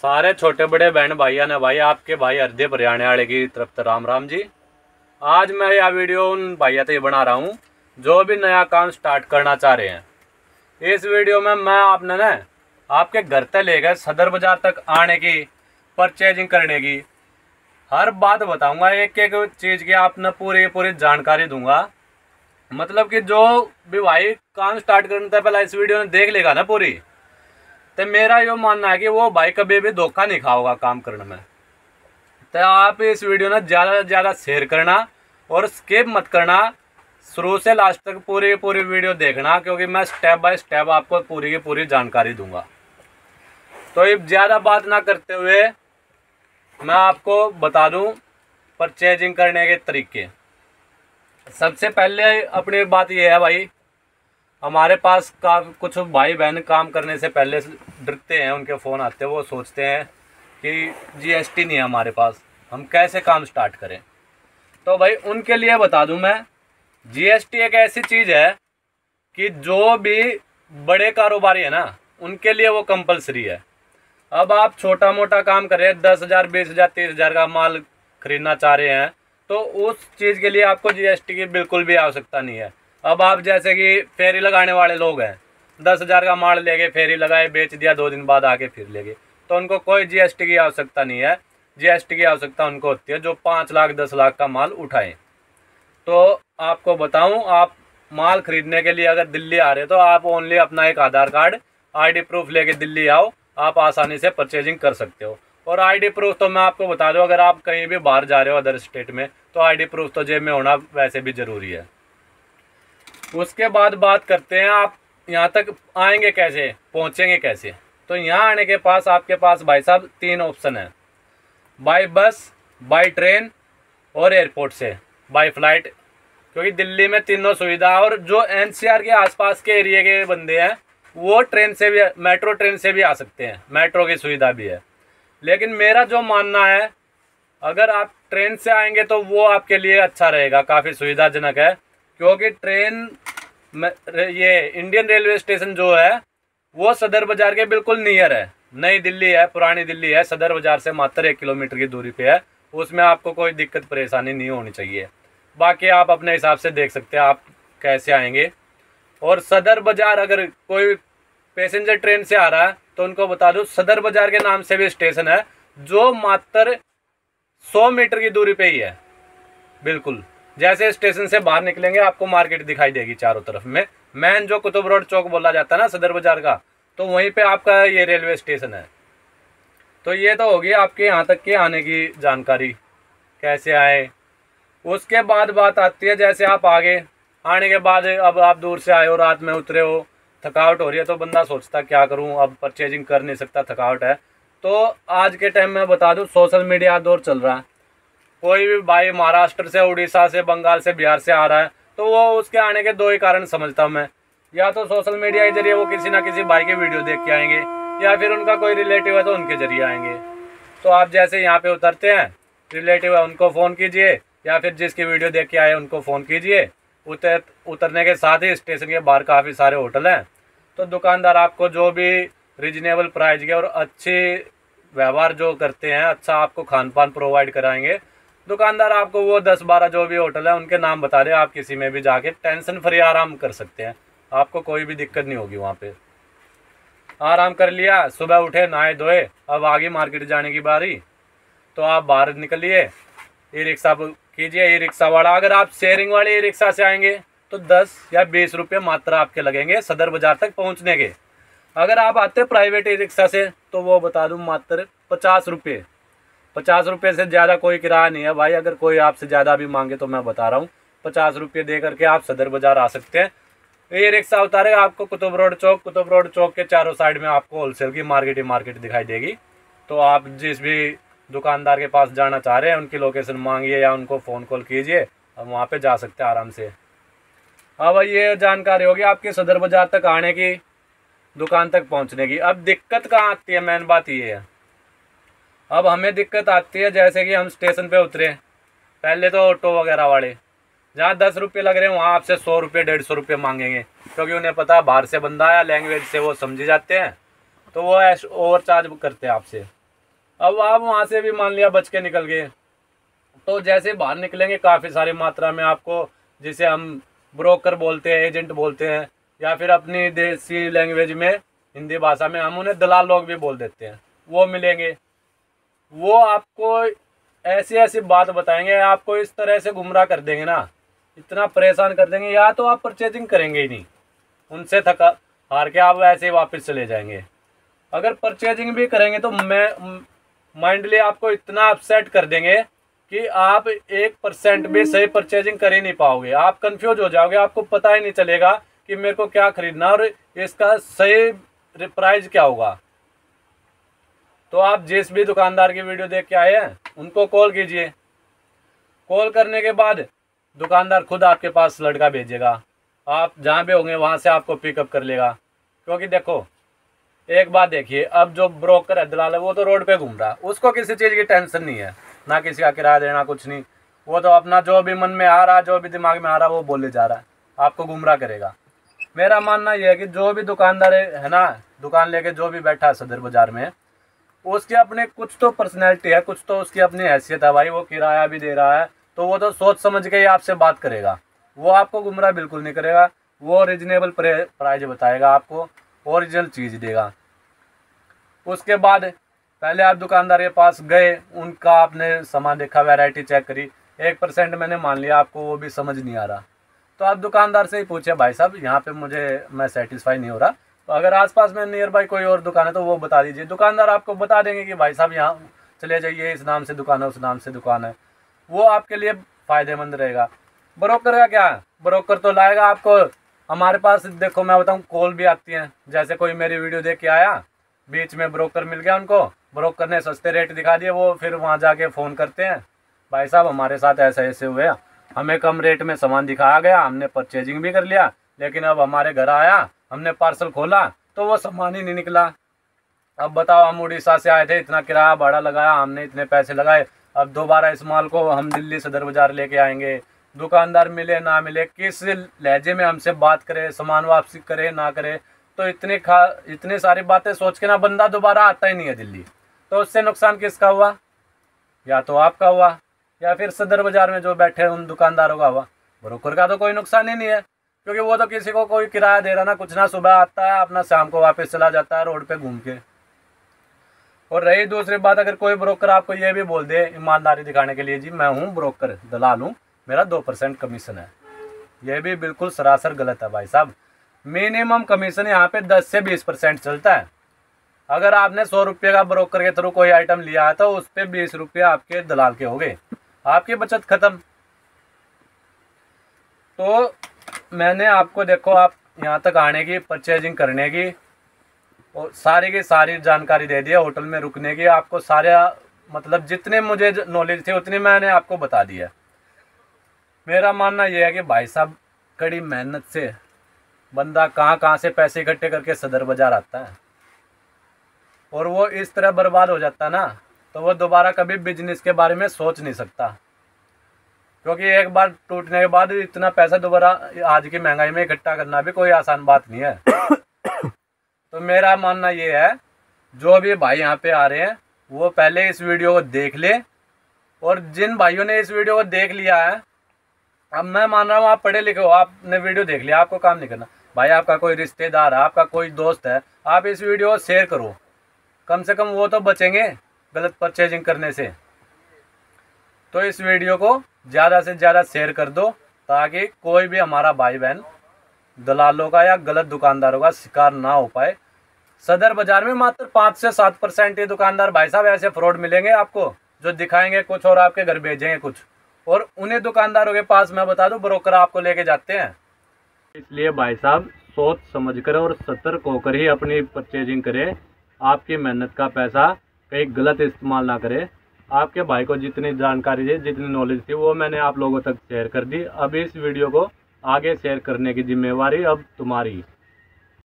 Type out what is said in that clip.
सारे छोटे बड़े बहन भाइयों ने भाई आपके भाई हरदेव हरियाणा वाले की तरफ से राम राम जी। आज मैं यह वीडियो उन भाइयों से बना रहा हूँ जो भी नया काम स्टार्ट करना चाह रहे हैं। इस वीडियो में मैं आपने ना आपके घर से लेकर सदर बाजार तक आने की, परचेजिंग करने की हर बात बताऊंगा। एक एक चीज़ की आपने पूरी जानकारी दूंगा। मतलब कि जो भी भाई काम स्टार्ट करने से पहले इस वीडियो में देख लेगा ना पूरी, तो मेरा यो मानना है कि वो भाई कभी भी धोखा नहीं खाओगा काम करने में। तो आप इस वीडियो में ज़्यादा से ज़्यादा शेयर करना और स्किप मत करना, शुरू से लास्ट तक पूरी वीडियो देखना, क्योंकि मैं स्टेप बाय स्टेप आपको पूरी की पूरी जानकारी दूंगा। तो अब ज़्यादा बात ना करते हुए मैं आपको बता दूं परचेजिंग करने के तरीके। सबसे पहले अपनी बात यह है भाई, हमारे पास का कुछ भाई बहन काम करने से पहले डरते हैं, उनके फ़ोन आते हैं, वो सोचते हैं कि जीएसटी नहीं है हमारे पास, हम कैसे काम स्टार्ट करें। तो भाई उनके लिए बता दूं मैं, जीएसटी एक ऐसी चीज़ है कि जो भी बड़े कारोबारी है ना उनके लिए वो कंपलसरी है। अब आप छोटा मोटा काम कर रहे हैं, 10,000 20,000 30,000 का माल खरीदना चाह रहे हैं, तो उस चीज़ के लिए आपको जीएसटी की बिल्कुल भी आवश्यकता नहीं है। अब आप जैसे कि फेरी लगाने वाले लोग हैं, 10,000 का माल लेके फेरी लगाए, बेच दिया, 2 दिन बाद आके फिर ले गए, तो उनको कोई जीएसटी की आवश्यकता नहीं है। जीएसटी की आवश्यकता उनको होती है जो 5 लाख 10 लाख का माल उठाएं। तो आपको बताऊं, आप माल खरीदने के लिए अगर दिल्ली आ रहे हो तो आप ओनली अपना एक आधार कार्ड, आईडी प्रूफ लेके दिल्ली आओ, आप आसानी से परचेजिंग कर सकते हो। और आईडी प्रूफ तो मैं आपको बता दूं, अगर आप कहीं भी बाहर जा रहे हो अदर स्टेट में, तो आईडी प्रूफ तो जेब में होना वैसे भी ज़रूरी है। उसके बाद बात करते हैं आप यहाँ तक आएंगे कैसे, पहुँचेंगे कैसे। तो यहाँ आने के पास आपके पास भाई साहब 3 ऑप्शन है, बाय बस, बाय ट्रेन और एयरपोर्ट से बाय फ्लाइट। क्योंकि दिल्ली में तीनों सुविधा, और जो एनसीआर के आसपास के एरिया के बंदे हैं वो ट्रेन से भी, मेट्रो ट्रेन से भी आ सकते हैं, मेट्रो की सुविधा भी है। लेकिन मेरा जो मानना है, अगर आप ट्रेन से आएंगे तो वो आपके लिए अच्छा रहेगा, काफ़ी सुविधाजनक है। क्योंकि ट्रेन में ये इंडियन रेलवे स्टेशन जो है वो सदर बाज़ार के बिल्कुल नियर है, नई दिल्ली है, पुरानी दिल्ली है, सदर बाज़ार से मात्र 1 किलोमीटर की दूरी पे है। उसमें आपको कोई दिक्कत परेशानी नहीं होनी चाहिए। बाकी आप अपने हिसाब से देख सकते हैं आप कैसे आएंगे। और सदर बाज़ार अगर कोई पैसेंजर ट्रेन से आ रहा है तो उनको बता दूं, सदर बाज़ार के नाम से भी स्टेशन है जो मात्र 100 मीटर की दूरी पे ही है। बिल्कुल जैसे स्टेशन से बाहर निकलेंगे आपको मार्केट दिखाई देगी चारों तरफ में। मेन जो कुतुब रोड चौक बोला जाता है ना सदर बाज़ार का, तो वहीं पे आपका ये रेलवे स्टेशन है। तो ये तो होगी आपके यहाँ तक के आने की जानकारी, कैसे आए। उसके बाद बात आती है, जैसे आप आगे आने के बाद अब आप दूर से आए हो, रात में उतरे हो, थकावट हो रही है, तो बंदा सोचता क्या करूं, अब परचेजिंग कर नहीं सकता, थकावट है। तो आज के टाइम में बता दूं, सोशल मीडिया दौर चल रहा है। कोई भी भाई महाराष्ट्र से, उड़ीसा से, बंगाल से, बिहार से आ रहा है, तो वो उसके आने के 2 ही कारण समझता हूँ मैं। या तो सोशल मीडिया के जरिए वो किसी ना किसी भाई की वीडियो देख के आएंगे, या फिर उनका कोई रिलेटिव है तो उनके जरिए आएंगे। तो आप जैसे यहाँ पे उतरते हैं, रिलेटिव है उनको फ़ोन कीजिए, या फिर जिसकी वीडियो देख के आए उनको फ़ोन कीजिए। उतरने के साथ ही स्टेशन के बाहर काफ़ी सारे होटल हैं, तो दुकानदार आपको जो भी रीजनेबल प्राइस के और अच्छे व्यवहार जो करते हैं, अच्छा आपको खान पान प्रोवाइड कराएंगे। दुकानदार आपको वो 10-12 जो भी होटल है उनके नाम बता दे, आप किसी में भी जाके टेंशन फ्री आराम कर सकते हैं, आपको कोई भी दिक्कत नहीं होगी। वहाँ पे आराम कर लिया, सुबह उठे, नहाए धोए, अब आगे मार्केट जाने की बारी, तो आप बाहर निकलिए, ई रिक्शा कीजिए। ई रिक्शा वाला, अगर आप शेयरिंग वाले ई रिक्शा से आएंगे तो 10 या 20 रुपये मात्र आपके लगेंगे सदर बाज़ार तक पहुंचने के। अगर आप आते प्राइवेट ई रिक्शा से तो वो बता दूं मात्र 50 रुपये। 50 रुपये से ज़्यादा कोई किराया नहीं है भाई। अगर कोई आपसे ज़्यादा भी मांगे तो मैं बता रहा हूँ 50 रुपये दे करके आप सदर बाज़ार आ सकते हैं। ई रिक्शा उतारेगा आपको कुतुब रोड चौक के चारों साइड में आपको होलसेल की मार्केट ही मार्केट दिखाई देगी। तो आप जिस भी दुकानदार के पास जाना चाह रहे हैं उनकी लोकेशन मांगिए या उनको फ़ोन कॉल कीजिए, अब वहाँ पे जा सकते हैं आराम से। अब ये जानकारी होगी आपके सदर बाज़ार तक आने की, दुकान तक पहुँचने की। अब दिक्कत कहाँ आती है, मेन बात ये है। अब हमें दिक्कत आती है जैसे कि हम स्टेशन पे उतरे, पहले तो ऑटो वगैरह वाले जहाँ 10 रुपये लग रहे हैं वहाँ आपसे 100 रुपये 150 रुपये मांगेंगे, क्योंकि उन्हें पता है बाहर से बंदा आया, लैंग्वेज से वो समझे जाते हैं, तो वो ओवर चार्ज करते हैं आपसे। अब आप वहाँ से भी मान लिया बच के निकल गए, तो जैसे बाहर निकलेंगे काफ़ी सारी मात्रा में आपको, जिसे हम ब्रोकर बोलते हैं, एजेंट बोलते हैं, या फिर अपनी देसी लैंग्वेज में हिंदी भाषा में हम उन्हें दलाल लोग भी बोल देते हैं, वो मिलेंगे। वो आपको ऐसी ऐसी बात बताएंगे, आपको इस तरह से गुमराह कर देंगे ना, इतना परेशान कर देंगे, या तो आप परचेजिंग करेंगे ही नहीं, उनसे थका हार के आप ऐसे ही वापस चले जाएंगे। अगर परचेजिंग भी करेंगे तो मैं माइंडली आपको इतना अपसेट कर देंगे कि आप 1% भी सही परचेजिंग कर ही नहीं पाओगे। आप कंफ्यूज हो जाओगे, आपको पता ही नहीं चलेगा कि मेरे को क्या खरीदना और इसका सही प्राइस क्या होगा। तो आप जिस भी दुकानदार की वीडियो देख के आए हैं उनको कॉल कीजिए। कॉल करने के बाद दुकानदार खुद आपके पास लड़का भेजेगा, आप जहाँ भी होंगे वहाँ से आपको पिकअप कर लेगा। क्योंकि देखो एक बात देखिए, अब जो ब्रोकर है, दलाल है, वो तो रोड पे घूम रहा है, उसको किसी चीज़ की टेंशन नहीं है, ना किसी का किराया देना, कुछ नहीं। वो तो अपना जो भी मन में आ रहा है, जो भी दिमाग में आ रहा है वो बोले जा रहा है, आपको गुमराह करेगा। मेरा मानना यह है कि जो भी दुकानदार है ना, दुकान लेके जो भी बैठा है सदर बाजार में, उसके अपने कुछ तो पर्सनैलिटी है, कुछ तो उसकी अपनी हैसियत है भाई। वो किराया भी दे रहा है तो वो तो सोच समझ के ही आपसे बात करेगा, वो आपको गुमराह बिल्कुल नहीं करेगा। वो रीजनेबल प्राइस बताएगा, आपको ओरिजिनल चीज़ देगा। उसके बाद पहले आप दुकानदार के पास गए, उनका आपने सामान देखा, वैरायटी चेक करी, 1% मैंने मान लिया आपको वो भी समझ नहीं आ रहा, तो आप दुकानदार से ही पूछे, भाई साहब यहाँ पे मैं सेटिस्फाई नहीं हो रहा, तो अगर आसपास में नियर बाई कोई और दुकान है तो वो बता दीजिए। दुकानदार आपको बता देंगे कि भाई साहब यहाँ चले जाइए, इस नाम से दुकान है, उस नाम से दुकान है, वो आपके लिए फ़ायदेमंद रहेगा। ब्रोकर का क्या है, ब्रोकर तो लाएगा आपको। हमारे पास देखो मैं बताऊँ, कॉल भी आती हैं, जैसे कोई मेरी वीडियो देख के आया, बीच में ब्रोकर मिल गया उनको, ब्रोकर ने सस्ते रेट दिखा दिए, वो फिर वहाँ जाके फ़ोन करते हैं, भाई साहब हमारे साथ ऐसे ऐसे हुए, हमें कम रेट में सामान दिखाया गया, हमने परचेजिंग भी कर लिया, लेकिन अब हमारे घर आया, हमने पार्सल खोला तो वो सामान ही नहीं निकला। अब बताओ, हम उड़ीसा से आए थे, इतना किराया भाड़ा लगाया, हमने इतने पैसे लगाए, अब दोबारा इस माल को हम दिल्ली सदर बाजार लेके आएंगे, दुकानदार मिले ना मिले, किस लहजे में हमसे बात करे, सामान वापसी करे ना करे, तो इतनी सारी बातें सोच के ना बंदा दोबारा आता ही नहीं है दिल्ली। तो उससे नुकसान किसका हुआ, या तो आपका हुआ, या फिर सदर बाजार में जो बैठे उन दुकानदारों का हुआ। ब्रोकर का तो कोई नुकसान ही नहीं है, क्योंकि वो तो किसी को कोई किराया दे रहा ना कुछ ना, सुबह आता है अपना शाम को वापस चला जाता है रोड पे घूम के। और रही दूसरी बात, अगर कोई ब्रोकर आपको ये भी बोल दे ईमानदारी दिखाने के लिए, जी मैं हूँ ब्रोकर, दलाल हूँ, मेरा 2% कमीशन है, ये भी बिल्कुल सरासर गलत है भाई साहब। मिनिमम कमीशन यहाँ पे 10 से 20% चलता है। अगर आपने 100 रुपये का ब्रोकर के थ्रू कोई आइटम लिया है तो उस पर 20 रुपये आपके दलाल के हो गए, आपकी बचत खत्म। तो मैंने आपको देखो, आप यहाँ तक आने की, परचेजिंग करने की और सारी की सारी जानकारी दे दी है, होटल में रुकने की, आपको सारे मतलब जितने मुझे नॉलेज थी उतनी मैंने आपको बता दी है। मेरा मानना यह है कि भाई साहब कड़ी मेहनत से बंदा कहाँ से पैसे इकट्ठे करके सदर बाजार आता है, और वो इस तरह बर्बाद हो जाता है ना, तो वो दोबारा कभी बिजनेस के बारे में सोच नहीं सकता। क्योंकि एक बार टूटने के बाद इतना पैसा दोबारा आज की महंगाई में इकट्ठा करना भी कोई आसान बात नहीं है। तो मेरा मानना ये है, जो भी भाई यहाँ पे आ रहे हैं वो पहले इस वीडियो को देख ले, और जिन भाइयों ने इस वीडियो को देख लिया है, अब मैं मान रहा हूँ आप पढ़े लिखे हो, आपने वीडियो देख लिया, आपको काम नहीं करना भाई, आपका कोई रिश्तेदार है, आपका कोई दोस्त है, आप इस वीडियो को शेयर करो, कम से कम वो तो बचेंगे गलत परचेजिंग करने से। तो इस वीडियो को ज़्यादा से ज़्यादा शेयर कर दो, ताकि कोई भी हमारा भाई बहन दलालों का या गलत दुकानदारों का शिकार ना हो पाए। सदर बाजार में मात्र 5 से 7% ये दुकानदार भाई साहब ऐसे फ्रॉड मिलेंगे आपको, जो दिखाएंगे कुछ और आपके घर भेजेंगे कुछ, और उन्हीं दुकानदारों के पास मैं बता दूं ब्रोकर आपको लेके जाते हैं। इसलिए भाई साहब सोच समझ कर और सतर्क होकर ही अपनी परचेजिंग करें, आपकी मेहनत का पैसा कहीं गलत इस्तेमाल ना करे। आपके भाई को जितनी जानकारी थी, जितनी नॉलेज थी, वो मैंने आप लोगों तक शेयर कर दी। अब इस वीडियो को आगे शेयर करने की जिम्मेवारी अब तुम्हारी।